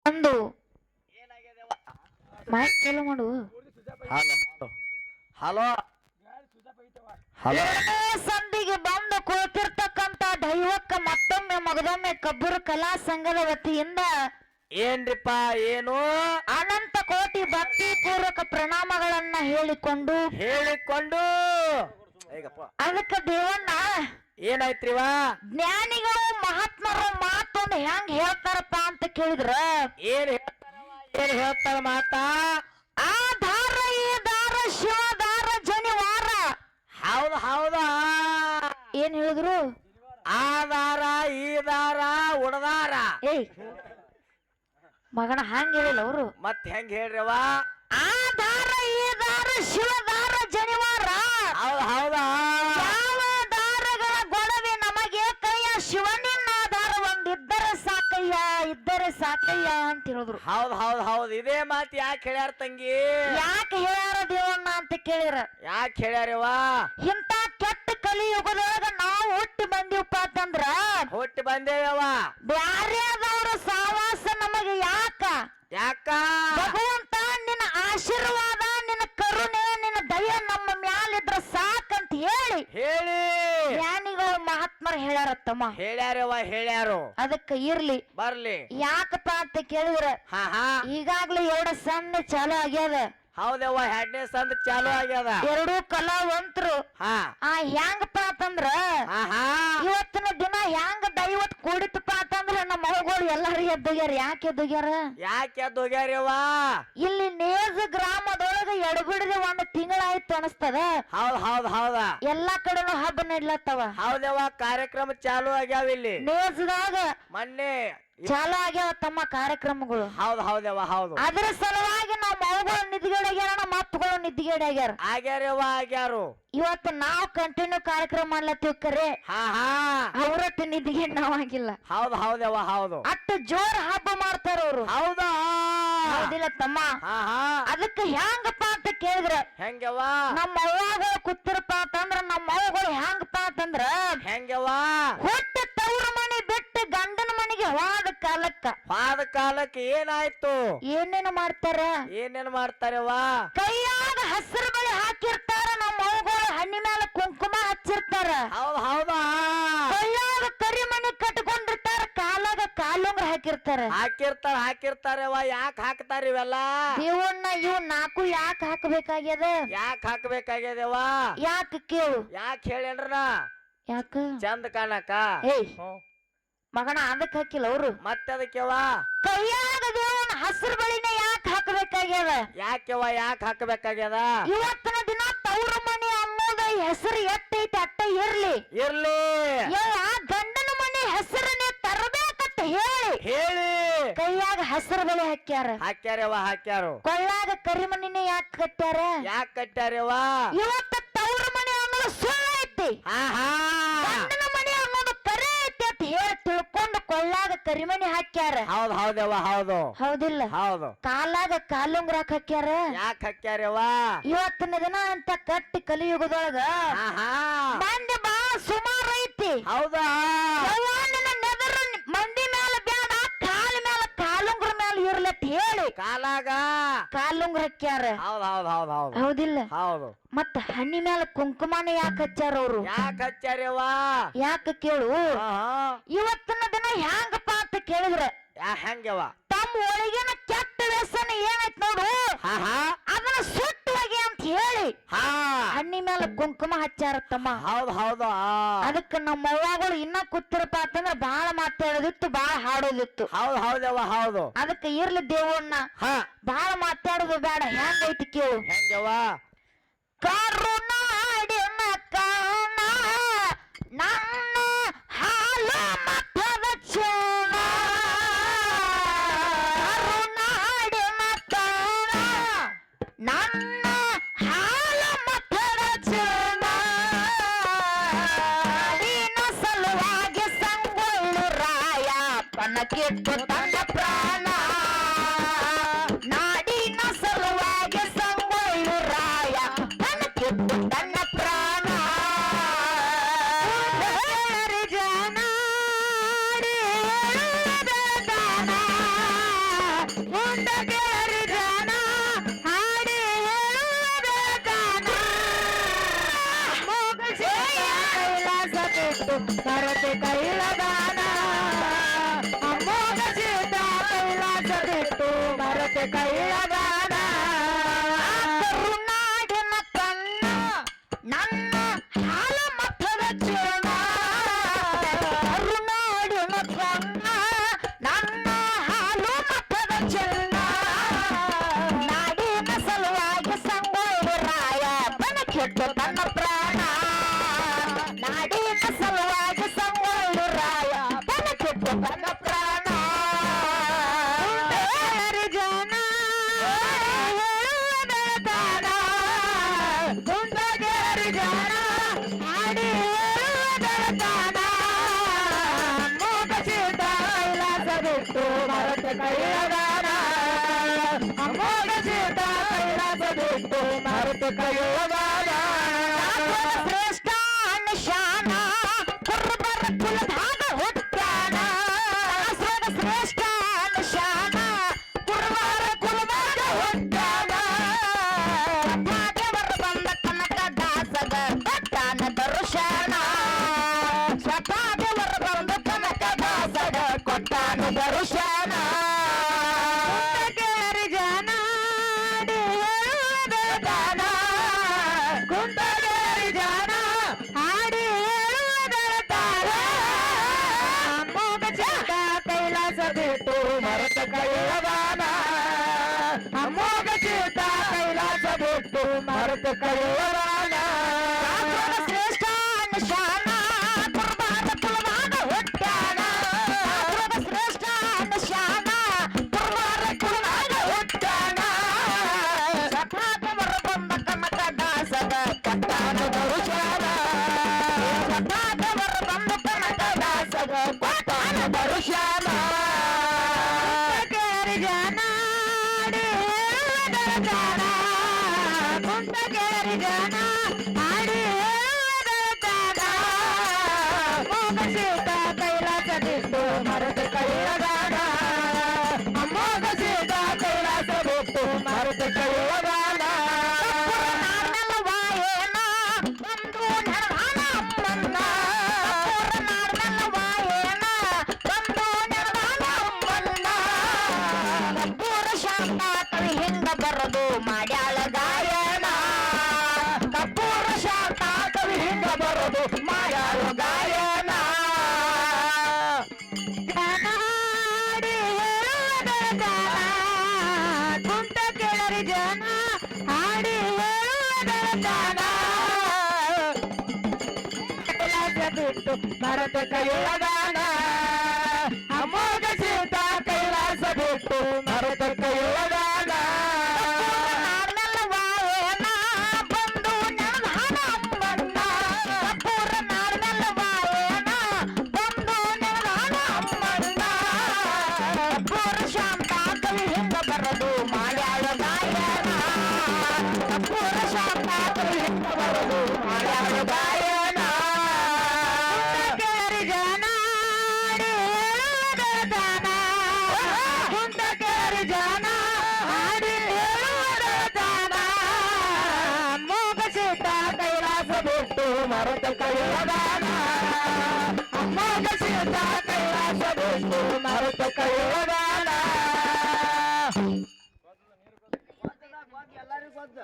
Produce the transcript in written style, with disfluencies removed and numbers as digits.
ಒಂದು ಮೈಕ್ ಚಾಲು ಮಾಡು. ಹಲೋ ಹಲೋ ಹಲೋ ಸಂಧಿಗೆ ಬಂದು ಕೂತಿರ್ತಕ್ಕಂತ ದೈವಕ್ಕ ಮತ್ತೊಮ್ಮೆ ಮಗದೊಮ್ಮೆ ಕಬ್ಬೂರು ಕಲಾ ಸಂಘದ ವತಿಯಿಂದ ಏನ್ರಿಪ್ಪ ಏನು ಅನಂತ ಕೋಟಿ ಭಕ್ತಿ ಪೂರ್ವಕ ಪ್ರಣಾಮಗಳನ್ನ ಹೇಳಿಕೊಂಡು ಅದಕ್ಕೆ ದೇವಣ್ಣ ಏನಾಯ್ತ್ರಿವ ಜ್ಞಾನಿಗಳು ಮಹಾತ್ಮರು ಮಾತೊಂದು ಹೆಂಗ್ ಹೇಳ್ತಾರಪ್ಪ ಅಂತ ಕೇಳಿದ್ರ ಏನ್ ಹೇಳ್ತಾರ ಮಾತಾ ಆ ದಾರ ಈ ದಾರ ಶಿವ ದಾರ ಜನಿವಾರ. ಹೌದಾ ಏನ್ ಹೇಳಿದ್ರು? ಆ ದಾರ ಈ ದಾರ ಉಡದಾರ. ಏಯ್ ಮಗನ ಹಂಗ ಹೇಳಿಲ್ಲ ಅವರು. ಮತ್ ಹೆಂಗ್ ಹೇಳ್ರವ? ಆ ದಾರ ಈ ದಾರ ಶಿವ ದಾರ ಜನಿವಾರ. ಹೌದಾ ಯಾವ ದಾರಗಳ ಗೊಡವೆ ನಮಗೆ ಕೈಯ ಶಿವನಿನ ದಾರ ಒಂದಿದ್ದರೆ ಸಾಕಯ್ಯ ಅಂತ ಹೇಳಿದ್ರು. ಹೌದ್ ಇದೇ ಮಾತು ಯಾಕೆ ಹೇಳ್ಯಾರ ತಂಗಿ? ಯಾಕೆ ಹೇಳ್ಯಾರ ದೇವಣ್ಣ ಅಂತ ಕೇಳಿರ? ಯಾಕೆ ಹೇಳ್ಯಾರವ? ಇಂತ ಕೆಟ್ಟ ಕಲಿಯುಗದೊಳಗ ನಾವು ಹುಟ್ಟಿ ಬಂದಿವಪ್ಪ ಅಂತಂದ್ರ ಹುಟ್ಟಿ ಬಂದೇವ ಬ್ಯಾರ್ಯಾದವ್ರ ಸಾವಾಸ ನಮಗೆ ಯಾಕ ಭಗವಂತ ನಿನ್ನ ಆಶೀರ್ವಾದ ನಿನ್ನ ಕರುಣೆ ನಿನ್ನ ದಯ ನಮ್ಮ ಮ್ಯಾಲಿದ್ರ ಸಾಕಂತ ಹೇಳಿ ಜ್ಞಾನಿಗಳು ಮಹಾತ್ಮರು ಹೇಳ್ಯಾರತ್ತಮ್ಮ. ಹೇಳ್ಯಾರು ಅದಕ್ಕ ಇರ್ಲಿ ಬರ್ಲಿ. ಯಾಕಪ್ಪ ಅಂತ ಕೇಳಿದ್ರ ಈಗಾಗ್ಲೇ 2 ಸಣ್ಣ ಚಾಲು ಆಗ್ಯಾದ. ಹೌದವ್ವ, 2ನೇ ಸಂದ ಚಾಲು ಆಗ್ಯದ. 2 ಕಲಾವಂತರು ಹೆಂಗಪ್ಪ ಅಂತಂದ್ರ ಇವತ್ತಿನ ದಿನ ಹೆಂಗ ದೈವತ್ ಕೂಡಿತಪ್ಪ ಅಂತಂದ್ರ ನಮ್ಮ ಮಗಳು ಎಲ್ಲಾರು ಎದ್ದೋಗ್ಯಾರ. ಯಾಕೆ ಎದ್ದೋಗ್ಯಾರವ್ವ? ಇಲ್ಲಿ ನೇಜ ಗ್ರಾಮದೊಳಗ ಎಡಬಿಡದೆ 1 ತಿಂಗಳಾಯ್ತು ಅನಸ್ತದ. ಹೌದ ಎಲ್ಲಾ ಕಡೆನೂ ಹಬ್ಬ ನಡ್ಲತ್ತವ. ಹೌದವ್ವ, ಕಾರ್ಯಕ್ರಮ ಚಾಲು ಆಗ್ಯಾವ. ಇಲ್ಲಿ ನೇಜದಾಗ ಮೊನ್ನೆ ಚಾಲು ಆಗ್ಯಾವ ತಮ್ಮ ಕಾರ್ಯಕ್ರಮಗಳು. ಹೌದವ್ವ ಹೌದು. ಅದ್ರ ಸಲುವಾಗಿ ನಾವು ಮಗಳು ನಿದ್ಗೆಡಾಗ್ಯಾರ, ನಮ್ಮ ಮಕ್ಕಳು ನಿದ್ಗೆಡಾಗ್ಯಾರ. ಆಗ್ಯಾರು. ಇವತ್ತು ನಾವು ಕಂಟಿನ್ಯೂ ಕಾರ್ಯಕ್ರಮ ಮಾಡ್ಲತ್ತೀವಿ ಕರೆ ಅವ್ರಟ್ಟು ನಿದ್ಗೆ ನಾವಾಗಿಲ್ಲ. ಹೌದವ್ವ ಹೌದು. ಅಷ್ಟು ಜೋರ್ ಹಬ್ಬ ಮಾಡ್ತಾರ ಅವ್ರು. ಹೌದಿಲ್ಲ ತಮ್ಮ? ಅದಕ್ಕೆ ಹೆಂಗಪ್ಪ ಅಂತ ಕೇಳಿದ್ರ ಹೆಂಗವ್ವ ನಮ್ಮ ಅವ್ವಗಳು ಕೂತಿರಪ್ಪ ಅಂತಂದ್ರ ನಮ್ಮ ಅವ್ವಗಳು ಹೆಂಗಪ್ಪ ಅಂತಂದ್ರ ಹುಟ್ಟ ತವ್ರ ಮನೆ ಬಿಟ್ಟು ಗಂಡನ ಮನೆಗೆ ಹೋದ ಕಾಲಕ್ಕ ಏನಾಯ್ತು? ಏನೇನು ಮಾಡ್ತಾರವ್ವ? ಕೈಯಾಗ ಹಸಿರು ಬಳಿ ಹಾಕಿರ್ತಾರ. ನಮ್ಮ ಅವ್ವಗಳು ಹಣ್ಣಿ ಮೇಲೆ ಕುಂಕುಮ ಹಚ್ಚಿರ್ತಾರ. ಹೌದಾ ಕೈಯಾಗ ಕರಿಮಣಿ ಕಟ್ಕೊಂಡಿರ್ತಾರ, ಕಾಲಾಗ ಕಾಲುಂಗ್ರ ಹಾಕಿರ್ತಾರವ್ವ. ಯಾಕೆ ಹಾಕ್ತಾರ ಇವೆಲ್ಲ? ದೇವಣ್ಣ ಇವ್ 4 ಯಾಕೆ ಹಾಕಬೇಕಾಗ್ಯದ? ಹಾಕಬೇಕಾಗ್ಯದವ್ವ? ಯಾಕೆ ಕೇಳು. ಯಾಕೆ ಹೇಳೇನ್ರ? ಯಾಕ ಚಂದ ಕಾಣಕ. ಮಗನ ಅದಕ್ಕೆ ಹಾಕಿಲ್ಲ ಅವರು. ಮತ್ತೆ ಅದಕ್ಕೆವ ಕೈಯಾಗ ದೇವನ ಹಸಿರು ಬಳಿನ ಯಾಕೆ ಹಾಕಬೇಕಾಗ್ಯದ? ಯಾಕೆ ಹಾಕಬೇಕಾಗ್ಯದ? ಇವತ್ತಿನ ದಿನ ತವ್ರ ಮನೆ ಅನ್ನೋದ ಹೆಸರು ಎಟ್ಟೈತಿ ಅಟ್ಟ ಇರ್ಲಿ ಗಂಡನ ಮನೆ ಹೆಸರನ್ನೇ ತರಬೇಕಂತ ಹೇಳಿ ಕೈಯಾಗ ಹಸಿರು ಬಳಿ ಹಾಕ್ಯಾರ. ಕೊಳ್ಳಾಗ ಕರಿಮಣಿನೇ ಯಾಕೆ ಕಟ್ಟ್ಯಾರ? ಇವತ್ತ ತವ್ರ ಮನೆ ಅನ್ನೋದು ಸುಳ್ಳು ಐತಿ, ಗಂಡನ ಮನೆ ಅನ್ನೋದು ಕರೆ ಐತಿ ಅಂತ ಹೇಳಿ ತಿಳ್ಕೊಂಡು ಕೊಳ್ಳಾಗ ಕರಿಮಣಿ ಹಾಕ್ಯಾರ. ಹೌದಿಲ್ಲ? ಕಾಲಾಗ ಕಾಲುಂಗ್ರ ಹಾಕ್ಯಾರ. ಹಾಕ್ಯಾರವ್ವ? ಇವತ್ತಿನ ದಿನ ಅಂತ ಕಟ್ಟಿ ಕಲಿಯುಗದೊಳಗ ಮಂದಿ ಬಾ ಸುಮಾರು ಐತಿ. ಹೌದಾ? ನೆದರ ಮಂದಿ ಮೇಲೆ ಬ್ಯಾಡ, ಕಾಲ ಮೇಲೆ ಕಾಲುಂಗ್ರ ಮೇಲೆ ಇರ್ಲತ್ ಹೇಳಿ ಕಾಲಾಗ ಕಾಲುಂಗ್ರ ಹಾಕ್ಯಾರ. ಹೌದಿಲ್ಲ? ಮತ್ತ ಹಣ್ಣಿ ಮೇಲೆ ಕುಂಕುಮಾನ ಯಾಕೆ ಹಚ್ಚಾರ ಅವರು? ಯಾಕೆ ಕೇಳು. ಇವತ್ತಿನ ದಿನ ಹೆಂಗಪ್ಪ ಅಂತ ಕೇಳಿದ್ರ ಹೆಂಗವ ತಮ್ಮ ಒಳಗಿನ ಕೆಟ್ಟ ವ್ಯಸನ ಏನೈತ್ ನೋಡು ಅದನ್ನ ಸುಟ್ಟು ಹೋಗಿ ಅಂತ ಹೇಳಿ ಹಣ್ಣಿ ಮೇಲೆ ಕುಂಕುಮ ಹಚ್ಚಾರ ತಮ್ಮ. ಅದಕ್ಕ ನಮ್ಮ ಅವ್ವಗಳು ಇನ್ನ ಕೂತಿರಪ್ಪ ಅಂತಂದ್ರ ಬಾಳ ಮಾತಾಡೋದಿತ್ತು, ಬಾಳ ಹಾಡೋದಿತ್ತು. ಅದಕ್ಕ ಇರ್ಲಿ ದೇವಣ್ಣ, ಬಾಳ ಮಾತಾಡೋದು ಬೇಡ. ಹೆಂಗೈತಿ ಕೇಳು. ಕರುನಾಡಿನ ಕಾಣ ನನ್ನ ಹಾಲು ಮತದ ಚೋಣ, ಕರುನಾಡಿನ ಕಾಣ ನನ್ನ ಹಾಲು ಮತದ ಚೋಣ, ನಿನ್ನ ಸಲುವಾಗಿ ಸಂಗೊಳ್ಳು ರಾಯ ಪಣಕ್ಕಿಟ್ಟು ತನ್ನ ಪ್ರಾಣ, ನಾಡಿನ ಸಲುವಾಗಿ ಸಂಗೊಳ್ಳು ರಾಯ ತನ್ನ ಪ್ರಾಣ. ಜನ ಕುಂಟಗೇರಿ ಜನ ಹಾಡಿ ಹೇಳುವುದೇಗಾನ ಮೋಗಸಿ ಕೈಲಾಸ ಬಿಟ್ಟು ಬರತೆ ಕೈಲದಾನ ಅಮೋಘಸಿತ ಕೈಲಾಸ ಬಿಟ್ಟು ಬರತೆ ಕೈಲದಾನ ಕರುನಾಡಿನ ಕಣ್ಣ ನನ್ನ ಹಾಲ ಮಠದ ಚೂರ್ಣ ಕರುನಾಡಿನ ಕಣ್ಣ ನನ್ನ ಹಾಲು ಮಠದ ಚೆನ್ನ ನಾಡಿನ ಸಲುವಾಗಿ ಸಂಗೊಳ್ಳಿ ರಾಯ ಬನಕೆಟ್ಟು ತನ್ನ ಪ್ರಾಣ ನಾಡಿನ ಸಲುವಾಗಿ ಸಂಗೊಳ್ಳಿ ರಾಯ ಬನಕೆಟ್ಟು ತನ್ನ ಪ್ರಾಣ ಕುಂಟಗೇರಿ ಜನ ಹೇಳುವುದೇಗಾನ ಕುಂಟಗೇರಿ ಜನ ಹಾಡಿ ಹೇಳುವುದೇಗಾನ ಮೋಗಸಿದ ಕೈಲಾಸ ಬಿಟ್ಟು ಮರತೆ ಕೈಯದಾನ ಅಮೋಘಸಿದ ಕೈಲಾಸ ಬಿಟ್ಟು ಮರತೆ ಕೈಯದಾನ ಶ್ರೇಷ್ಠ ನಿಶಾನ ಕುರುಬರ ಕುಲದಾಗ ಹುಟ್ಟ್ಯಾನ ಶ್ರೇಷ್ಠ ನಿಶಾನ ಕುರುಬರ ಕುಲದಾಗ ಹುಟ್ಟ್ಯಾನ ದೇವರ ಬಂದ ಕನಕ ದಾಸಗ ಕೊಟ್ಟಾನ ದರ್ಶನ ದೇವರ ಬಂದ ಕನಕ ದಾಸಗ ಕೊಟ್ಟಾನ ದರ್ಶನ ಕುಂಟಗೇರಿ ಜನ ಹಾಡಿ ಹೇಳುವುದೇಗಾನ ಕುಂಟಗೇರಿ ಜನ ಹಾಡಿ ಹೇಳುವುದೇಗಾನ ಮೋಗಸಿದ ಕೈಲಾಸ ಬಿಟ್ಟು ಮರತ ಕೈಯದಾನ ಅಮೋಘಸಿದ ಕೈಲಾಸ ಬಿಟ್ಟು ಮರತ ಕೈಯದಾನ ಶ್ರೇಷ್ಠ ನಿಶಾನ ಕುರುಬರ ಕುಲದಾಗ ಹುಟ್ಟ್ಯಾನ ಶ್ರೇಷ್ಠ ನಿಶಾನ ಕುರುಬರ ಕುಲದಾಗ ಹುಟ್ಟ್ಯಾನ ದೇವರ ಬಂದ ಕನಕ ದಾಸಗ ಕೊಟ್ಟಾನ ದರ್ಶನ ದೇವರ ಬಂದ ಕನಕ ದಾಸಗ ಕೊಟ್ಟಾನ ದರ್ಶನ ಕುಂಟಗೇರಿ ಜನ ಹಾಡಿ ಹೇಳುವುದೇಗಾನ ಕುಂಟಗೇರಿ ಜನ ಹಾಡಿ ಹೇಳುವುದೇಗಾನ ಮೋಗಸಿದ ಕೈಲಾಸ ಬಿಟ್ಟು ಮರತೆ ಕೈಯದಾನ ಅಮೋಘಸಿದ ಕೈಲಾಸ ಬಿಟ್ಟು ಮರತೆ ಕೈಯದಾನ ವಾಯೇನ ಒಂದು ನಿರ್ವಾಣ ಅಮ್ಮನ್ನ ನಾಡ್ನಲ್ಲ ವಾಯೇನ ಒಂದು ನಿರ್ವಾಣ ಅಮ್ಮನ್ನ ಕಪ್ಪೂರ ಶಾಂತ ಕವಿ ಹಿಂಗ ಬರದು ಮಾಡ್ಯಾಳ ಗಾಯನ ಕಪ್ಪೂರ ಶಾಂತ ಕವಿ ಹಿಂಗ ಬರದು ಮಾಡ್ಯಾಳ ಗಾಯನ ಜನ ಹಾಡಿ ಹೇಳುವುದೇಗಾನ ಕುಂಟಗೇರಿ ಜನ ಹಾಡಿ ಹೇಳುವುದೇಗಾನ ಕೈಲಾಸ ಬಿಟ್ಟು ಭರತ ಕೈಯದಾನ ಅಮೋಘಸಿದ ಕೈಲಾಸ ಬಿಟ್ಟು ಭರತ ಕೈಯದಾನ ನಾಡ್ನಲ್ಲ ವಾಯೇನ ಬಂದು ನಿರ್ವಾಣ ಅಮ್ಮನ್ನ ಕಪ್ಪೂರ ನಾಡ್ನಲ್ಲ ವಾಯೇನ ಬಂದು ನಿರ್ವಾಣ ಅಮ್ಮನ್ನ ಕಪ್ಪೂರ ಶಾಂತ ಕವಿ ಹಿಂಗ ಬರದು ಮಾಡ್ಯಾಳ ಗಾಯನ ಕಪ್ಪೂರ ಶಾಂತ ಕವಿ ಹಿಂಗ ಬರದು ಮಾಡ್ಯಾಳ ಗಾಯನ ಕುಂಟಗೇರಿ ಜನ ಹಾಡಿ ಹೇಳುವುದೇಗಾನ ಕುಂಟಗೇರಿ ಜನ ಹಾಡಿ ಹೇಳುವುದೇಗಾನ ಮೋಗಸಿದ ಕೈಲಾಸ ಬಿಟ್ಟು ಮರತ ಕೈಯದಾನ ಅಮೋಘಸಿದ ಕೈಲಾಸ ಬಿಟ್ಟು ಮರತ ಕೈಯದಾನ ಎಲ್ಲರಿಗೂ ಗೊತ್ತ